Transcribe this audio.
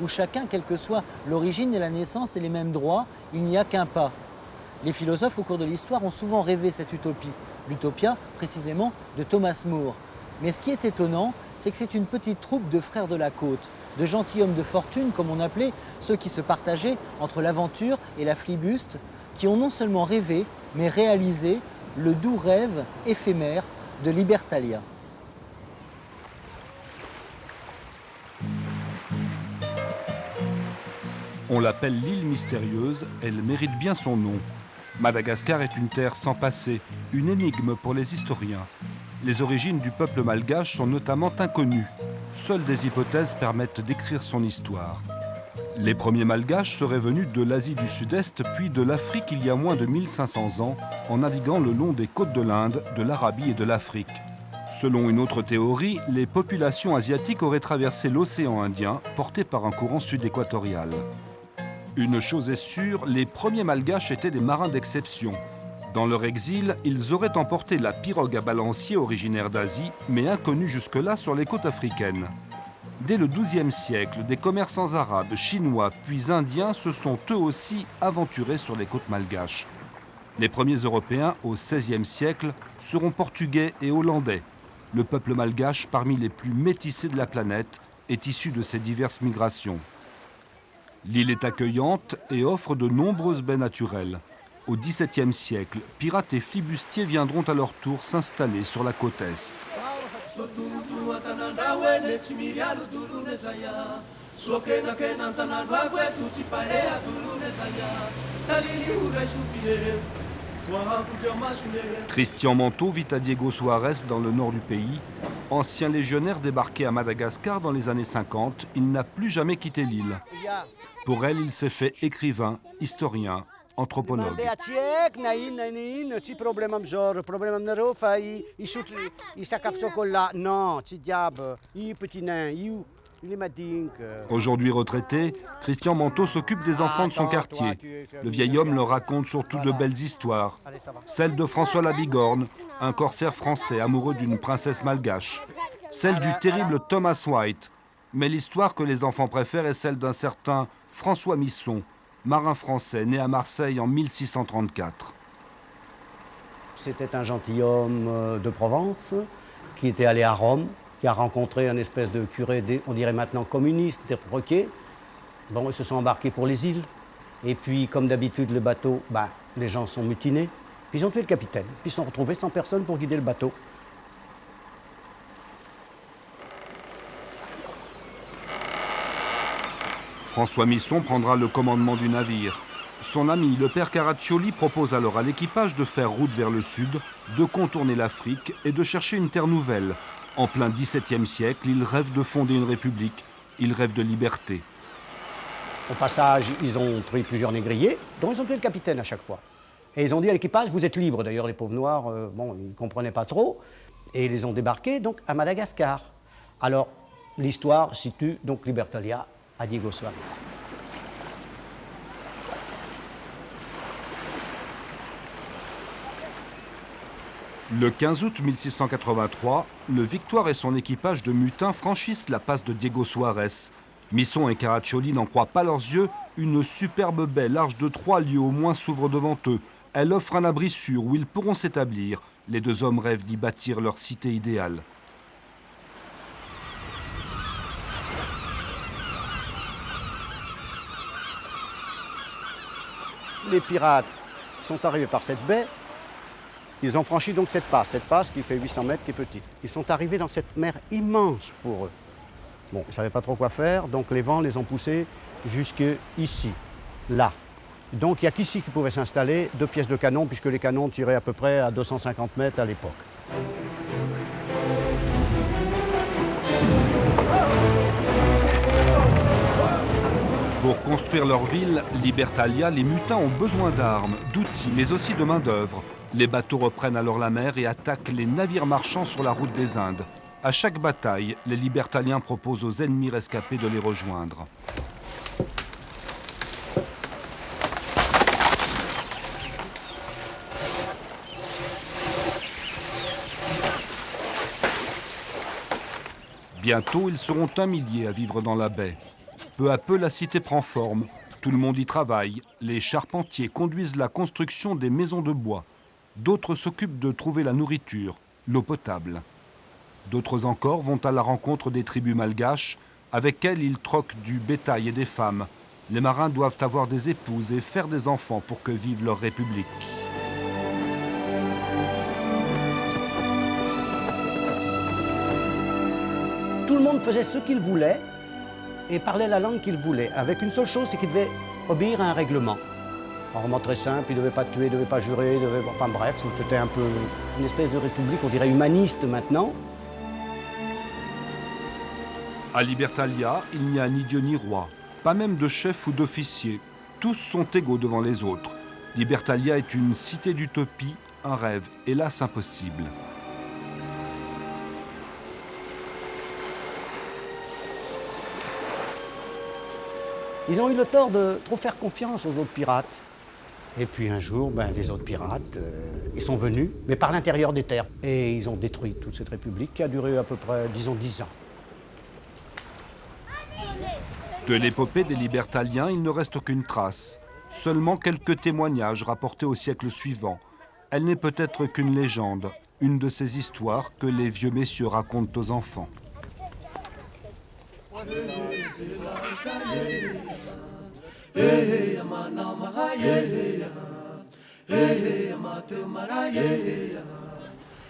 où chacun, quelle que soit l'origine et la naissance, ait les mêmes droits, il n'y a qu'un pas. Les philosophes au cours de l'histoire ont souvent rêvé cette utopie, l'Utopia précisément de Thomas More. Mais ce qui est étonnant, c'est que c'est une petite troupe de frères de la côte, de gentilshommes de fortune comme on appelait ceux qui se partageaient entre l'aventure et la flibuste, qui ont non seulement rêvé, mais réalisé le doux rêve éphémère de Libertalia. On l'appelle l'île mystérieuse, elle mérite bien son nom. Madagascar est une terre sans passé, une énigme pour les historiens. Les origines du peuple malgache sont notamment inconnues. Seules des hypothèses permettent d'écrire son histoire. Les premiers malgaches seraient venus de l'Asie du Sud-Est puis de l'Afrique il y a moins de 1500 ans en naviguant le long des côtes de l'Inde, de l'Arabie et de l'Afrique. Selon une autre théorie, les populations asiatiques auraient traversé l'océan Indien portées par un courant sud-équatorial. Une chose est sûre, les premiers malgaches étaient des marins d'exception. Dans leur exil, ils auraient emporté la pirogue à balancier originaire d'Asie, mais inconnue jusque-là sur les côtes africaines. Dès le XIIe siècle, des commerçants arabes, chinois puis indiens se sont eux aussi aventurés sur les côtes malgaches. Les premiers Européens, au XVIe siècle, seront portugais et hollandais. Le peuple malgache, parmi les plus métissés de la planète, est issu de ces diverses migrations. L'île est accueillante et offre de nombreuses baies naturelles. Au XVIIe siècle, pirates et flibustiers viendront à leur tour s'installer sur la côte est. Christian Manteau vit à Diego Soares dans le nord du pays. Ancien légionnaire débarqué à Madagascar dans les années 50, il n'a plus jamais quitté l'île. Pour elle, il s'est fait écrivain, historien, anthropologue. Aujourd'hui retraité, Christian Manteau s'occupe des enfants de son quartier. Le vieil homme leur raconte surtout de belles histoires. Celle de François Labigorne, un corsaire français amoureux d'une princesse malgache. Celle du terrible Thomas White. Mais l'histoire que les enfants préfèrent est celle d'un certain François Misson, marin français né à Marseille en 1634. C'était un gentilhomme de Provence qui était allé à Rome, qui a rencontré un espèce de curé, on dirait maintenant communiste, défroqué. Bon, ils se sont embarqués pour les îles. Et puis, comme d'habitude, le bateau, les gens sont mutinés. Puis ils ont tué le capitaine. Puis ils se sont retrouvés sans personne pour guider le bateau. François Misson prendra le commandement du navire. Son ami, le père Caraccioli, propose alors à l'équipage de faire route vers le sud, de contourner l'Afrique et de chercher une terre nouvelle. En plein XVIIe siècle, il rêve de fonder une république. Il rêve de liberté. Au passage, ils ont pris plusieurs négriers, dont ils ont tué le capitaine à chaque fois. Et ils ont dit à l'équipage, vous êtes libres. D'ailleurs, les pauvres noirs, ils ne comprenaient pas trop. Et ils les ont débarqués donc à Madagascar. Alors, l'histoire situe donc Libertalia à Diego Soares. Le 15 août 1683, le Victoire et son équipage de mutins franchissent la passe de Diego Soares. Misson et Caraccioli n'en croient pas leurs yeux. Une superbe baie large de 3 lieues au moins s'ouvre devant eux. Elle offre un abri sûr où ils pourront s'établir. Les deux hommes rêvent d'y bâtir leur cité idéale. Les pirates sont arrivés par cette baie. Ils ont franchi donc cette passe qui fait 800 mètres, qui est petite. Ils sont arrivés dans cette mer immense pour eux. Bon, ils ne savaient pas trop quoi faire, donc les vents les ont poussés jusque ici, là. Donc il n'y a qu'ici qu'ils pouvaient s'installer, 2 pièces de canon, puisque les canons tiraient à peu près à 250 mètres à l'époque. Pour construire leur ville, Libertalia, les mutins ont besoin d'armes, d'outils, mais aussi de main-d'œuvre. Les bateaux reprennent alors la mer et attaquent les navires marchands sur la route des Indes. À chaque bataille, les Libertaliens proposent aux ennemis rescapés de les rejoindre. Bientôt, ils seront 1 millier à vivre dans la baie. Peu à peu, la cité prend forme. Tout le monde y travaille. Les charpentiers conduisent la construction des maisons de bois. D'autres s'occupent de trouver la nourriture, l'eau potable. D'autres encore vont à la rencontre des tribus malgaches. Avec elles, ils troquent du bétail et des femmes. Les marins doivent avoir des épouses et faire des enfants pour que vive leur république. Tout le monde faisait ce qu'il voulait et parlait la langue qu'il voulait, avec une seule chose, c'est qu'il devait obéir à un règlement. Un roman très simple, il ne devait pas tuer, il ne devait pas jurer, enfin bref, c'était un peu une espèce de république, on dirait humaniste maintenant. À Libertalia, il n'y a ni dieu ni roi, pas même de chef ou d'officier. Tous sont égaux devant les autres. Libertalia est une cité d'utopie, un rêve, hélas impossible. Ils ont eu le tort de trop faire confiance aux autres pirates. Et puis un jour, les autres pirates, ils sont venus, mais par l'intérieur des terres. Et ils ont détruit toute cette république qui a duré à peu près, disons, 10 ans. De l'épopée des Libertaliens, il ne reste aucune trace. Seulement quelques témoignages rapportés au siècle suivant. Elle n'est peut-être qu'une légende, une de ces histoires que les vieux messieurs racontent aux enfants.